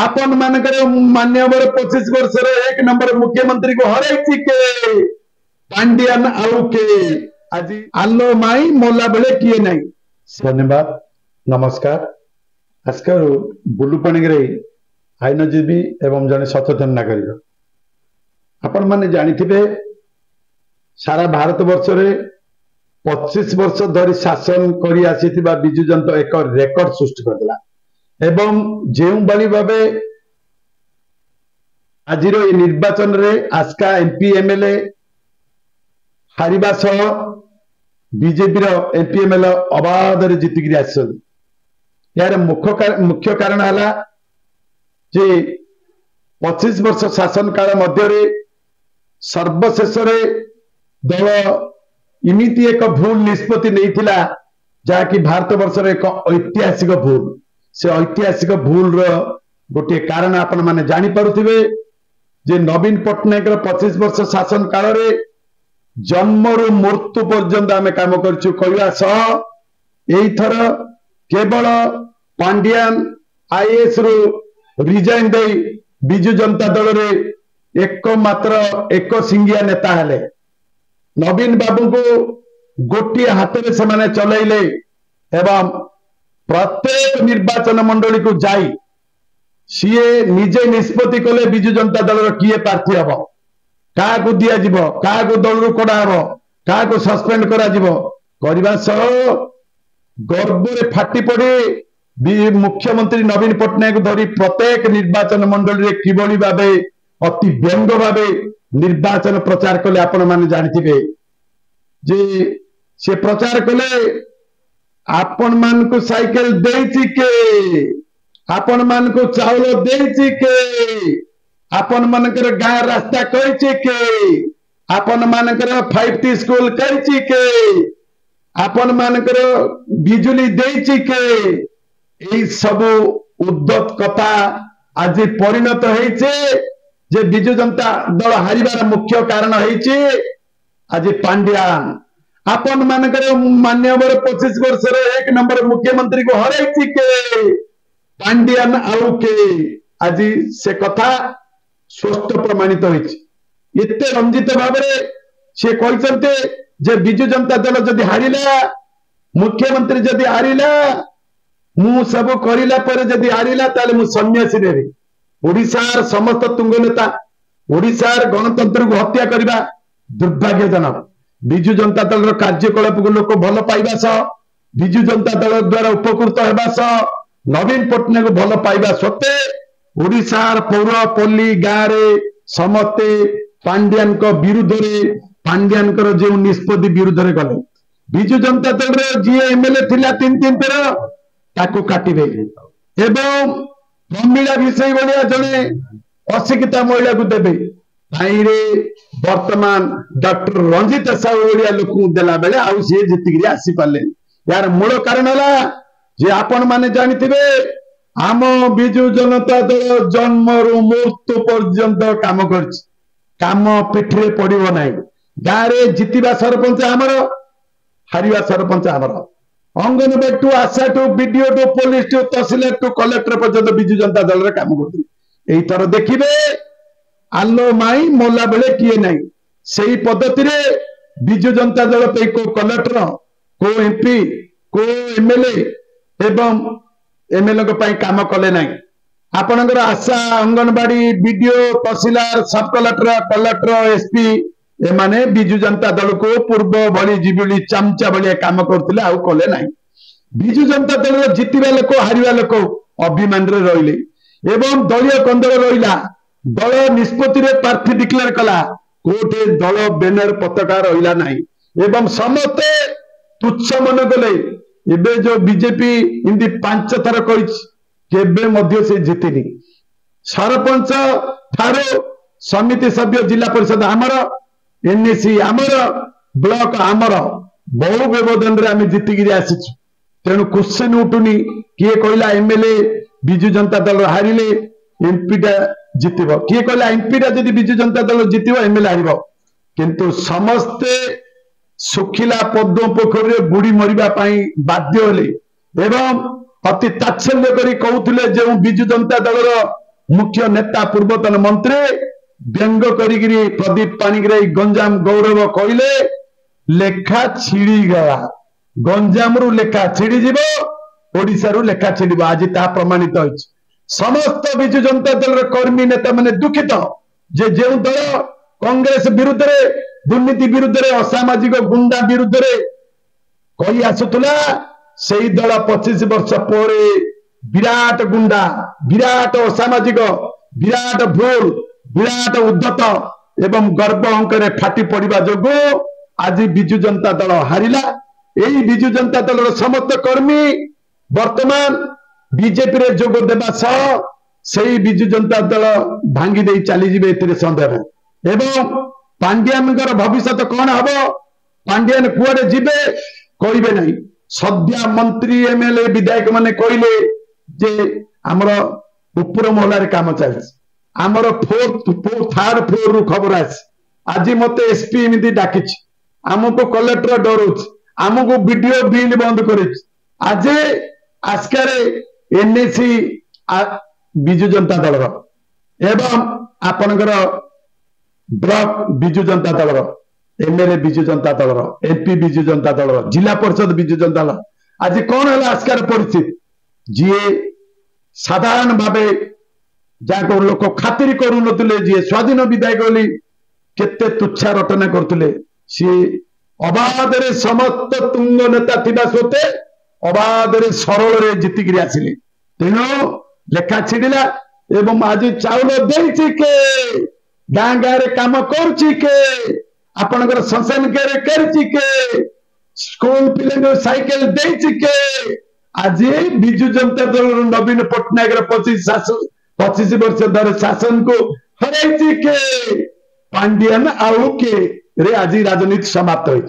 आपण मानकर मान्यवर 25 वर्ष एक नंबर मुख्यमंत्री को हराई के पांडियान आउ के आज आलो माई मोला बेले किए नहीं। धन्यवाद नमस्कार। आजकल बुलुपाणी आईनजीवी एवं जने सचेतन नागरिक आपण माने जानिथिबे सारा भारत वर्ष रे 25 वर्ष धरी शासन करी आसीथिबा बिजु जनता एक रेकर्ड सृष्टि करदेला एवं जेउ बली भाबे आजिर ए निर्वाचन रे आस्का एमपी एमएलए हारिबा सह बीजेपी रो एमपी एमएलए अबाध रे जितिगिरी आछन। यार मुख्य कारण हला जे 25 वर्ष शासन काल मध्य रे सर्वशेष रे दल इमिति एक भूल निष्पत्ति नैथिला जाकि भारत वर्ष रे एक ऐतिहासिक भूल। से ऐतिहासिक भूल रो गोटे कारण आपण माने जानि पारुथिबे जे नवीन पटनायक रो 25 वर्ष शासन काल रे जन्मरु मृत्यु पर्यंत आमे काम करछु कहवा सह एई थर केवल पांडियान आईएएस रु रिजाइन दे बिजु जनता दल रे एकमात्र एक सिंगिया नेता हेले नवीन बाबू को गोटे हाथ में से चलैले एवं प्रत्येक निर्वाचन मंडली को जाई सीए निजे निष्पत्ति कले बिजु जनता दल किए प्रार्थी हम क्या दिया क्या दल रू कड़ा हम क्या सस्पेंड करवा सह गर्व फाटी पड़े मुख्यमंत्री नवीन पट्टनायक धरी प्रत्येक निर्वाचन मंडली रे किभली भाबे अति व्यंग भाबे निर्वाचन प्रचार कले आपण माने जानिथिबे जे से प्रचार कले आपण मान को साइकिल देछि के आपण मान को चावल देछि के आपण मानकर गाय रास्ता कहिछि के आपण मानकर 5T स्कूल कहिछि के आपण मानकर बिजुली देछि के एई सब उद्धत कथा आज परिणत होइछे जे बिजु जनता दल हारिबार मुख्य कारण होइछे आज पांड्यान आपण मानकर मान्यवर 25 वर्ष एक नंबर मुख्यमंत्री को हराई के पांड्यान आउ के आज से कथा स्पष्ट प्रमाणित होइछे। एते रंजित भाबरे से कहते जे बिजु जनता दल जदि हारिला मुख्यमंत्री जदि हारिला मु सब करिला पर जदि हारिला ताले मु सन्यासी नेबी ओडिशार समस्त तुंग नेता ओडिशार गणतंत्र को हत्या करबा दुर्भाग्यजनक। बिजु जनता दल कार्यकलाप को लोक भल पाइबा सह बिजु जनता दल द्वारा उपकृत होगा सह नवीन पट्टनायक भल पाइबा सत्वे ओडिशार पौर पल्ली गाँव समस्ते पांड्यान विरुद्ध पांड्यान जो निष्पत्ति विरुद्ध गले बिजु जनता दल जी एमएलए थिला 3 थर ताको काटिबे एवं प्रमीला विषय भाया जड़े अशिक्षिता महिला को देवे वर्तमान डॉक्टर रंजित साहू भाया लोक देला बेले आउ सी जीतिक आसी पारे। यार मूल कारण है जे आपण माने जानिथिबे आम बिजु जनता दल जन्म रु मृत्यु पर्यंत काम करछि काम पिठरे पड़िबो नाही। गाँव रे जितिबा सरपंच आमर हारिबा सरपंच आमर anganwadi to ASHA to BDO to police to tehsildar to collector पर्यंत बिजु जनता दल रे काम करथि। एई थर देखिबे आलो माई मोला बेले किए नहीं सही पद्धति रे बिजु जनता दल पे को कलेक्टर को एमपी को एमएलए एवं एमएलए को पई काम कले नहीं। आपनकर आशा अंगनवाड़ी बीडीओ तहसीलदार सब कलेक्टर एसपी एमाने बिजु जनता दल को पूर्व भली जीविली चमचा भलिया काम करथिले आउ कले नहीं। बिजु जनता दल जितिबा लोक हारिबा लोक अभिमान रे रहिले एवं दलीय कंदल रहिला दल निष्पत्ति रे प्रार्थी डिक्लेयर कला कोटे दल बैनर पताका रहिला नहीं एवं समस्ते तुच्छ मन गले। एबे जो बीजेपी इंदी 5 थर कहि केबे मध्य से जितिनी सरपंच थारो समिति सभ्य जिला परिषद आमर एनएसी आमर ब्लॉक आमर बहु व्यवधान रे आमे जितिगिरी आसीछु। तेणु क्वेश्चन उठुनी किए कहला एमएलए बिजु जनता दल हारिले एमपीटा जितिबो किए कहला एमपीटा जदि बिजु जनता दल जितिबो एमएलए हारिबो किंतु समस्ते सुखिला पद्म पोखरी बुड़ी मरिबा पई बाध्य होले एवं अति तात्सल्य करी कहउथिले जे बिजु जनता दल मुख्य नेता पूर्वतन मंत्री व्यंग करी प्रदीप पाणिग्राही गंजाम गौरव कहले लेखा छिड़ी गला गंजाम रु लेखा छिड़ी जीव ओडिशा रु लेखा छिड़ आज ता प्रमाणित हो समस्त विजु जनता दल कर्मी नेता माने दुखित जे जो दल कांग्रेस विरुद्ध रे दुर्नीति विरुद्ध रे असामाजिक गुंडा विरुद्ध रे कही आसुला से दल 25 वर्ष पर विराट गुंडा विराट असामाजिक विराट भूल विराट उद्धत एवं गर्व अंकरे फाटी पड़ा जो आज विजु जनता दल हारिला यही विजु जनता दल समस्त कर्मी वर्तमान बीजेपी रे जोग देवा सह से विजु जनता दल भांगी दे चलीजे सन्देह एवं पांड्यान भविष्य कौन हम पांड्यान कुआडे जीवे कहे नहीं सद्या मंत्री एमएलए विधायक माने कहले जे आमर ऊपर महलार काम चलती आमर थर्ड फ्लोर रु खबर आसी आज मत एसपी एमती डाकी आमको कलेक्टर डर आमको वीडियो बिल बंद कर आज आस्कार एनएसी विजु जनता दल एवं आपणकर block Biju Janata Dal MLA Biju Janata Dal MP Biju Janata Dal जिला परिषद विजु जनता दल आज कौन है आस्कार परिस्थिति जी साधारण भाव जहाँ लोक खातिर करूनते जी स्वाधीन विधायक बोली केते तुच्छा रटना करते सी अबाध समस्त तुंग नेता थिबा सत्वे अबाध सरल रे जीतिक आसिले तेणु लेखा छिड़ा एवं आज चाउल देछि के गाँ गाँ रे काम करछि के आपनकर संसान के स्कूल पिले साइकेल देछि के आज विजु जनता दल नवीन पट्टनायक 25 वर्ष धरे शासन को हराई के पांड्यान आउ के रे आज राजनीति समाप्त होइछि।